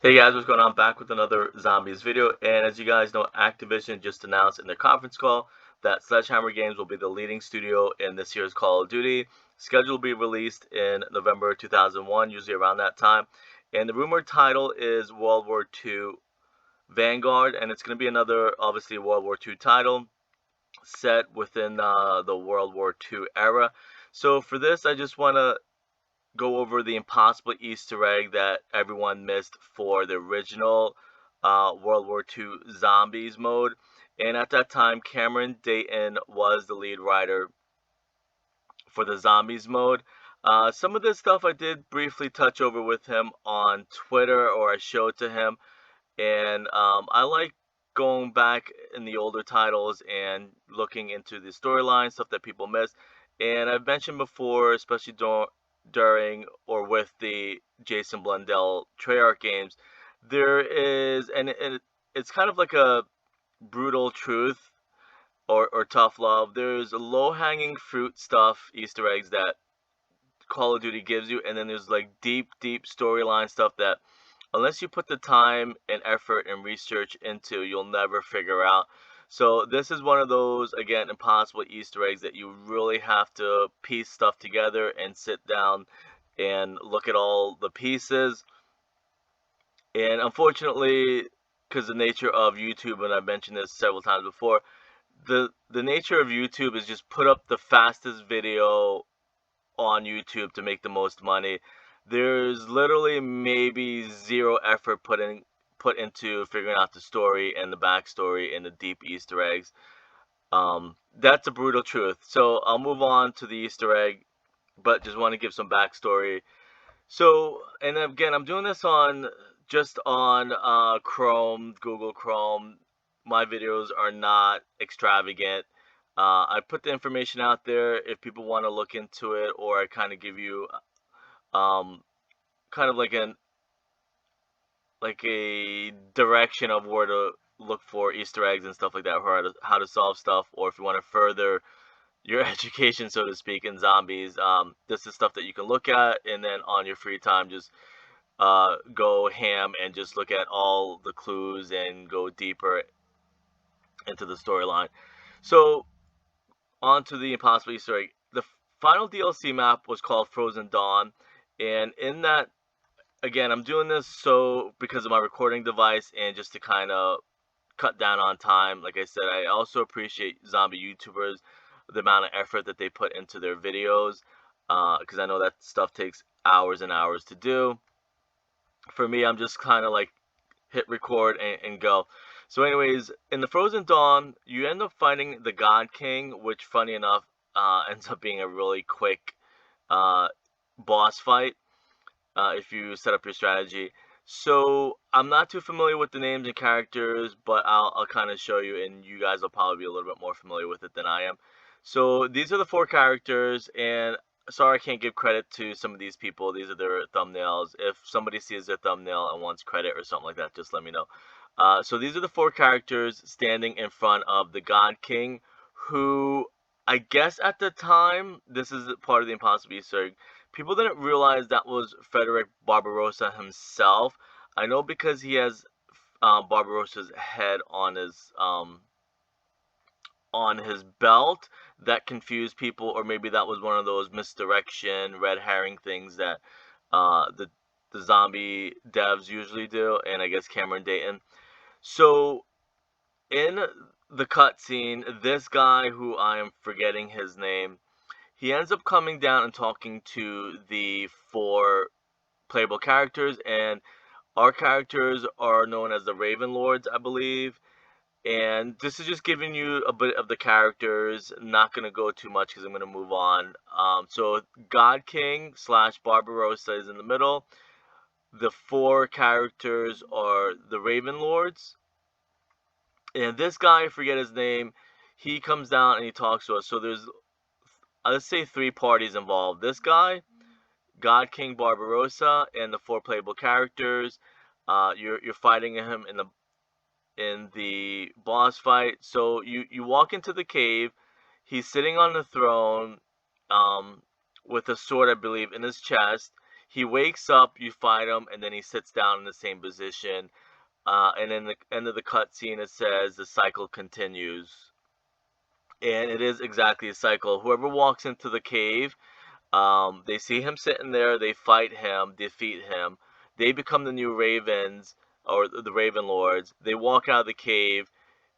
Hey guys, what's going on? Back with another Zombies video. And as you guys know, Activision just announced in their conference call that Sledgehammer Games will be the leading studio in this year's Call of Duty. Schedule will be released in November 2001, usually around that time. And the rumored title is World War II Vanguard, and it's going to be another, obviously, World War II title set within the World War II era. So for this, I just want to go over the impossible Easter egg that everyone missed for the original World War II Zombies mode. And at that time, Cameron Dayton was the lead writer for the Zombies mode. Some of this stuff I did briefly touch over with him on Twitter, or I showed to him. And I like going back in the older titles and looking into the storyline, stuff that people missed. And I've mentioned before, especially during or with the Jason Blundell Treyarch games, there is, and it's kind of like a brutal truth or tough love. There's low-hanging fruit stuff, Easter eggs that Call of Duty gives you, and then there's like deep storyline stuff that unless you put the time and effort and research into, you'll never figure out. So this is one of those, again, impossible Easter eggs that you really have to piece stuff together and sit down and look at all the pieces. And unfortunately, because the nature of YouTube, and I've mentioned this several times before, the nature of YouTube is just put up the fastest video on YouTube to make the most money. There's literally maybe zero effort put into figuring out the story and the backstory and the deep Easter eggs. That's a brutal truth. So I'll move on to the Easter egg, but just want to give some backstory. So, and again, I'm doing this on just on Chrome, Google Chrome. My videos are not extravagant. I put the information out there if people want to look into it, or I kind of give you um, kind of like a direction of where to look for Easter eggs and stuff like that, or how to solve stuff, or if you want to further your education, so to speak, in zombies. This is stuff that you can look at, and then on your free time, just go ham and just look at all the clues and go deeper into the storyline. So on to the impossible Easter egg. The final DLC map was called Frozen Dawn, and in that, again, I'm doing this so because of my recording device and just to kind of cut down on time. Like I said, I also appreciate zombie YouTubers, the amount of effort that they put into their videos, because I know that stuff takes hours and hours to do. For me, I'm just kind of like hit record and go. So anyways, in the Frozen Dawn, you end up fighting the God King, which funny enough ends up being a really quick uh, boss fight if you set up your strategy. So I'm not too familiar with the names and characters, but I'll kind of show you, and you guys will probably be a little bit more familiar with it than I am. So these are the four characters, and sorry I can't give credit to some of these people. These are their thumbnails. If somebody sees their thumbnail and wants credit or something like that, just let me know. So these are the four characters standing in front of the God King, who I guess at the time, this is part of the Impossible Easter egg, people didn't realize that was Frederick Barbarossa himself. I know because he has Barbarossa's head on his belt, that confused people, or maybe that was one of those misdirection, red herring things that the zombie devs usually do, and I guess Cameron Dayton. So in the cutscene, this guy who I am forgetting his name, he ends up coming down and talking to the four playable characters, and our characters are known as the Raven Lords, I believe. And this is just giving you a bit of the characters. Not going to go too much because I'm going to move on. So God King slash Barbarossa is in the middle. The four characters are the Raven Lords. And this guy, I forget his name, he comes down and he talks to us. So there's, let's say, three parties involved. This guy, God King Barbarossa, and the four playable characters. You're fighting him in the boss fight. So you walk into the cave. He's sitting on the throne, with a sword, I believe, in his chest. He wakes up, you fight him, and then he sits down in the same position. And in the end of the cutscene, it says the cycle continues. And it is exactly a cycle. Whoever walks into the cave, they see him sitting there, they fight him, defeat him. They become the new Ravens, or the Raven Lords. They walk out of the cave.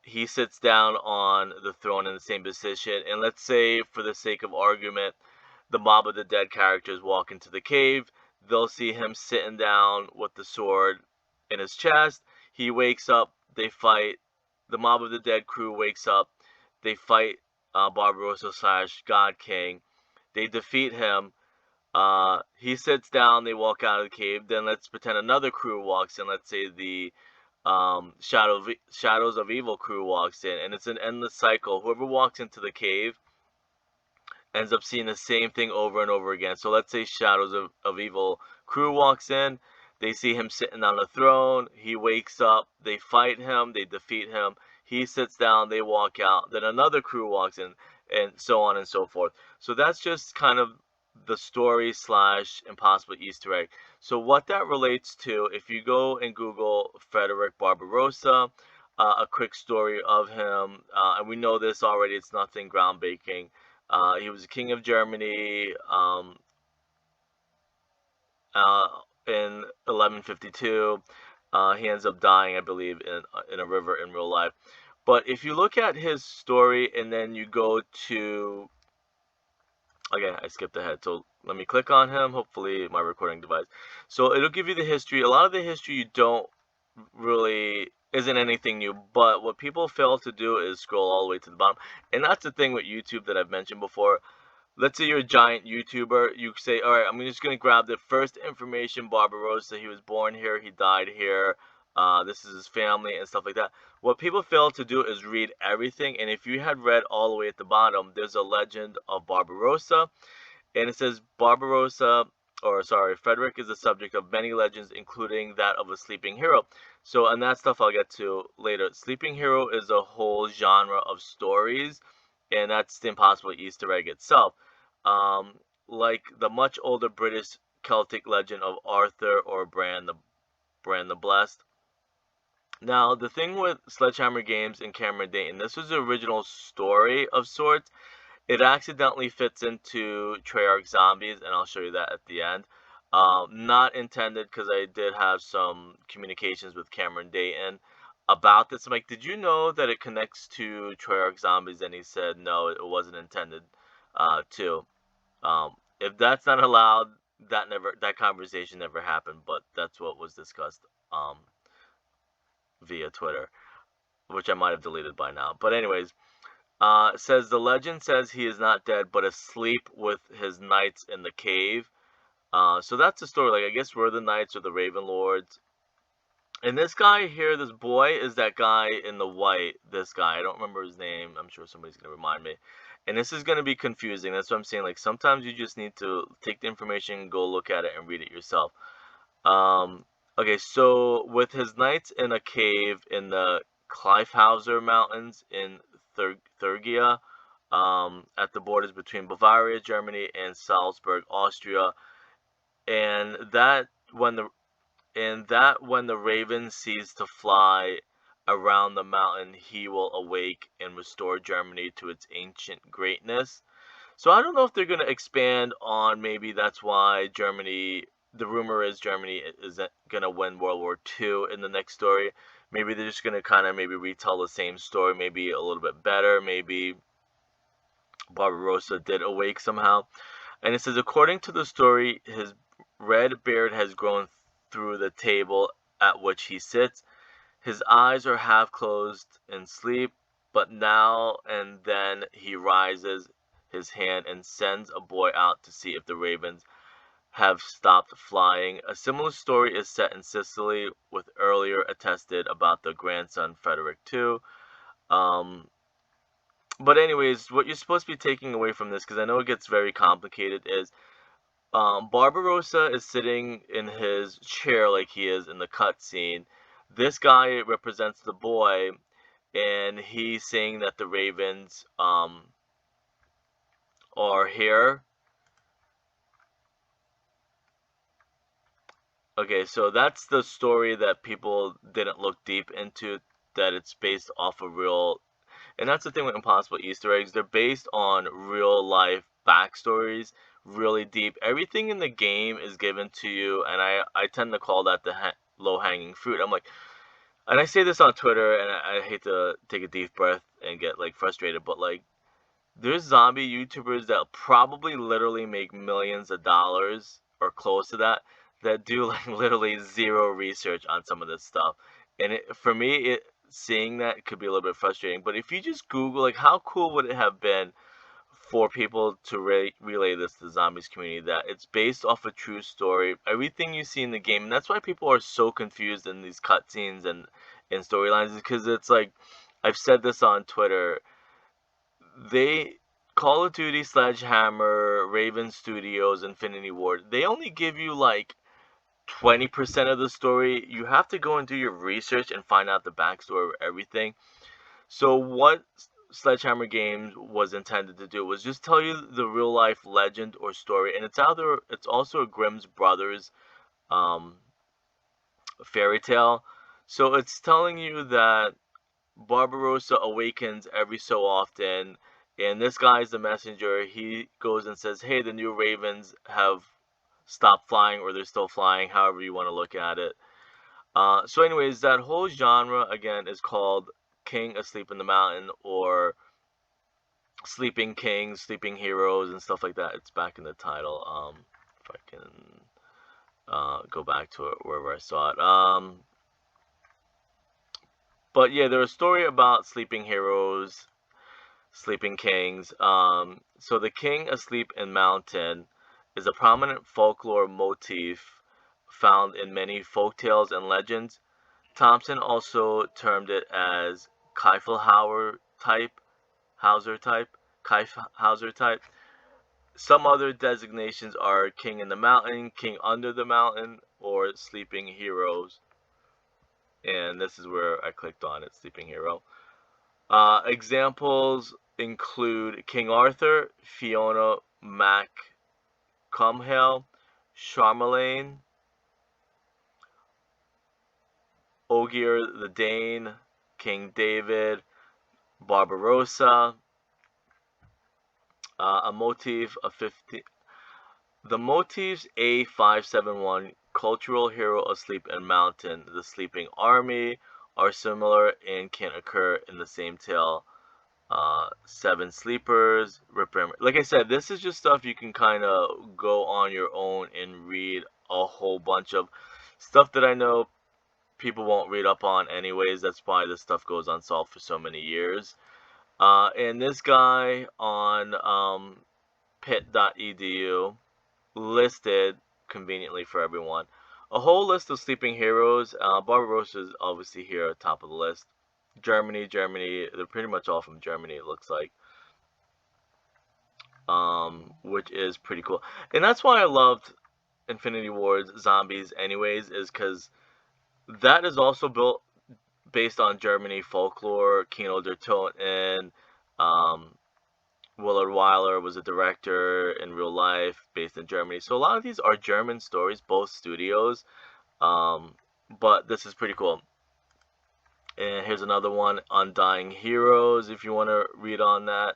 He sits down on the throne in the same position. And let's say, for the sake of argument, the Mob of the Dead characters walk into the cave. They'll see him sitting down with the sword in his chest. He wakes up. They fight. The Mob of the Dead crew wakes up. They fight Barbarossa slash God King. They defeat him. He sits down. They walk out of the cave. Then let's pretend another crew walks in. Let's say the Shadows of Evil crew walks in, and it's an endless cycle. Whoever walks into the cave ends up seeing the same thing over and over again. So let's say Shadows of Evil crew walks in. They see him sitting on the throne. He wakes up. They fight him. They defeat him. He sits down. They walk out. Then another crew walks in, and so on and so forth. So that's just kind of the story slash impossible Easter egg. So what that relates to, if you go and Google Frederick Barbarossa, a quick story of him, and we know this already, it's nothing groundbreaking. He was the king of Germany in 1152. He ends up dying, I believe, in a river in real life. But if you look at his story and then you go to, again, I skipped ahead, so let me click on him, hopefully my recording device. So it'll give you the history. A lot of the history you don't really, isn't anything new, but what people fail to do is scroll all the way to the bottom. And that's the thing with YouTube that I've mentioned before. Let's say you're a giant YouTuber, you say, all right, I'm just going to grab the first information, Barbarossa, he was born here, he died here, this is his family, and stuff like that. What people fail to do is read everything, and if you had read all the way at the bottom, there's a legend of Barbarossa, and it says Frederick is the subject of many legends, including that of a sleeping hero. So, and that stuff I'll get to later. Sleeping hero is a whole genre of stories, and that's the impossible Easter egg itself. Like the much older British Celtic legend of Arthur or Bran the Blessed. Now, the thing with Sledgehammer Games and Cameron Dayton, this was the original story of sorts. It accidentally fits into Treyarch Zombies, and I'll show you that at the end. Not intended, because I did have some communications with Cameron Dayton about this. I'm like, did you know that it connects to Treyarch Zombies? And he said, no, it wasn't intended to. If that's not allowed, that conversation never happened, but that's what was discussed via Twitter, which I might have deleted by now. But anyways, it says the legend says he is not dead, but asleep with his knights in the cave. So that's the story. Like, I guess we're the knights or the Raven Lords. And this guy here, this boy, is that guy in the white. This guy, I don't remember his name. I'm sure somebody's gonna remind me. And this is gonna be confusing. That's what I'm saying. Like, sometimes you just need to take the information, go look at it, and read it yourself. Okay, so with his knights in a cave in the Kleifhauser Mountains in Thuringia, at the borders between Bavaria, Germany, and Salzburg, Austria, and that when the raven ceases to fly around the mountain, he will awake and restore Germany to its ancient greatness. So I don't know if they're going to expand on, maybe that's why Germany, the rumor is Germany is going to win World War II in the next story. Maybe they're just going to kind of maybe retell the same story, maybe a little bit better. Maybe Barbarossa did awake somehow. And it says, according to the story, his red beard has grown through the table at which he sits. His eyes are half closed in sleep, but now and then he raises his hand and sends a boy out to see if the ravens have stopped flying. A similar story is set in Sicily, with earlier attested about the grandson Frederick II. But anyways, what you're supposed to be taking away from this, because I know it gets very complicated, is Barbarossa is sitting in his chair like he is in the cutscene. This guy represents the boy, and he's saying that the ravens are here. Okay, so that's the story that people didn't look deep into, that it's based off of real. And that's the thing with Impossible Easter eggs. They're based on real life backstories, really deep. Everything in the game is given to you, and I tend to call that the low hanging fruit. I'm like, and I say this on Twitter, and I hate to take a deep breath and get like frustrated, but like, there's zombie YouTubers that probably literally make millions of dollars or close to that, that do like literally zero research on some of this stuff. And for me, seeing that could be a little bit frustrating. But if you just Google, like, how cool would it have been for people to relay this to the zombies community, that it's based off a true story, everything you see in the game. And that's why people are so confused in these cutscenes and storylines, because it's like, I've said this on Twitter, they, Call of Duty, Sledgehammer, Raven Studios, Infinity Ward, they only give you like 20% of the story. You have to go and do your research and find out the backstory of everything. So what Sledgehammer Games was intended to do was just tell you the real life legend or story, and it's also a Grimm's Brothers um, fairy tale. So it's telling you that Barbarossa awakens every so often, and this guy is the messenger. He goes and says, "Hey, the new ravens have stopped flying, or they're still flying, however you want to look at it." So, anyways, that whole genre again is called King Asleep in the Mountain, or Sleeping Kings, Sleeping Heroes, and stuff like that. It's back in the title. If I can go back to it wherever I saw it. But yeah, there's a story about sleeping heroes, sleeping kings. So the king asleep in mountain is a prominent folklore motif found in many folk tales and legends. Thompson also termed it as Kiefelhauer type, Hauser type, Kiefhauser type. Some other designations are king in the mountain, king under the mountain, or sleeping heroes. And this is where I clicked on it, sleeping hero. Examples include King Arthur, Fiona Mac Comhale, Charlemagne, Ogier the Dane, King David, Barbarossa. A motif of 50. The motifs A571, cultural hero asleep in mountain, the sleeping army, are similar and can occur in the same tale. Seven sleepers, like I said, this is just stuff you can kind of go on your own and read a whole bunch of stuff that I know people won't read up on anyways. That's why this stuff goes unsolved for so many years. And this guy on pit.edu listed, conveniently for everyone, a whole list of sleeping heroes. Barbarossa is obviously here at the top of the list. Germany, they're pretty much all from Germany, it looks like. Which is pretty cool. And that's why I loved Infinity Ward's Zombies anyways, is because that is also built based on Germany folklore. Kino der Toten, Willard Wyler was a director in real life based in Germany. So a lot of these are German stories, both studios. But this is pretty cool. And here's another one, Undying Heroes, if you want to read on that.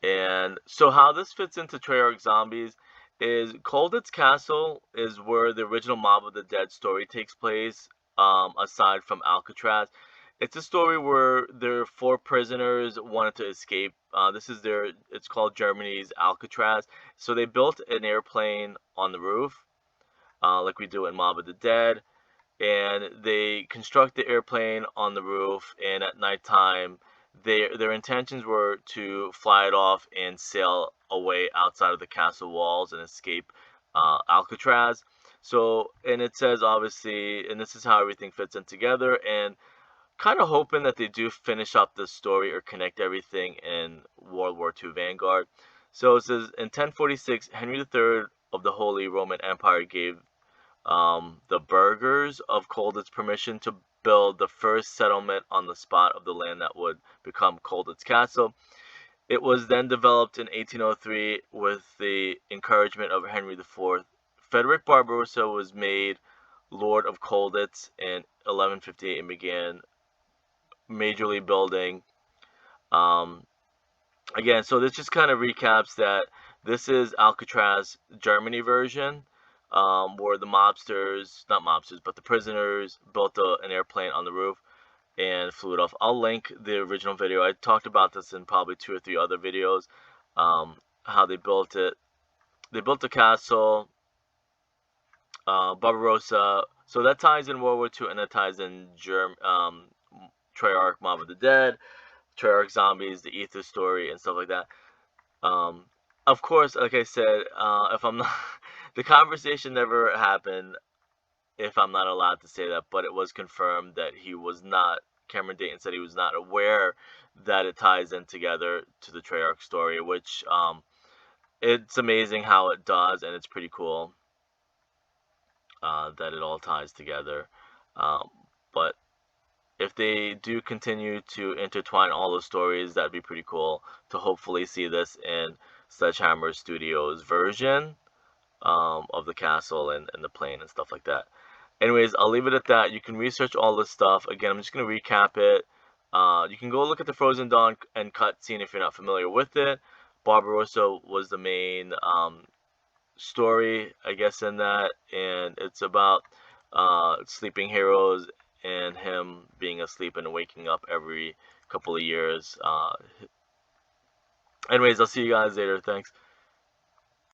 And so how this fits into Treyarch Zombies is Colditz Castle is where the original Mob of the Dead story takes place, aside from Alcatraz. It's a story where their four prisoners wanted to escape. It's called Germany's Alcatraz. So they built an airplane on the roof, like we do in Mob of the Dead, and they construct the airplane on the roof, and at nighttime their intentions were to fly it off and sail away outside of the castle walls and escape Alcatraz. So, and it says obviously, and this is how everything fits in together, and kind of hoping that they do finish up the story or connect everything in World War II Vanguard. So it says, in 1046, Henry III of the Holy Roman Empire gave the burghers of Colditz permission to build the first settlement on the spot of the land that would become Colditz Castle. It was then developed in 1803 with the encouragement of Henry IV Frederick Barbarossa was made Lord of Colditz in 1158 and began majorly building. Um, Again, so this just kind of recaps that this is Alcatraz Germany version, where the mobsters, not mobsters, but the prisoners built an airplane on the roof and flew it off. I'll link the original video. I talked about this in probably 2 or 3 other videos, how they built it. They built the castle, Barbarossa. So that ties in World War II, and that ties in Treyarch, Mob of the Dead, Treyarch Zombies, the Ether story, and stuff like that. Of course, like I said, if I'm not, the conversation never happened, if I'm not allowed to say that, but it was confirmed that he was not, Cameron Dayton said he was not aware that it ties in together to the Treyarch story, which, it's amazing how it does, and it's pretty cool, that it all ties together. But if they do continue to intertwine all the stories, that'd be pretty cool to hopefully see this in Sledgehammer Studios' version, of the castle and the plane and stuff like that. Anyways, I'll leave it at that. You can research all this stuff. Again, I'm just going to recap it. You can go look at the Frozen Dawn and cutscene if you're not familiar with it. Barbarossa was the main story, I guess, in that, and it's about sleeping heroes and him being asleep and waking up every couple of years. Anyways, I'll see you guys later. Thanks.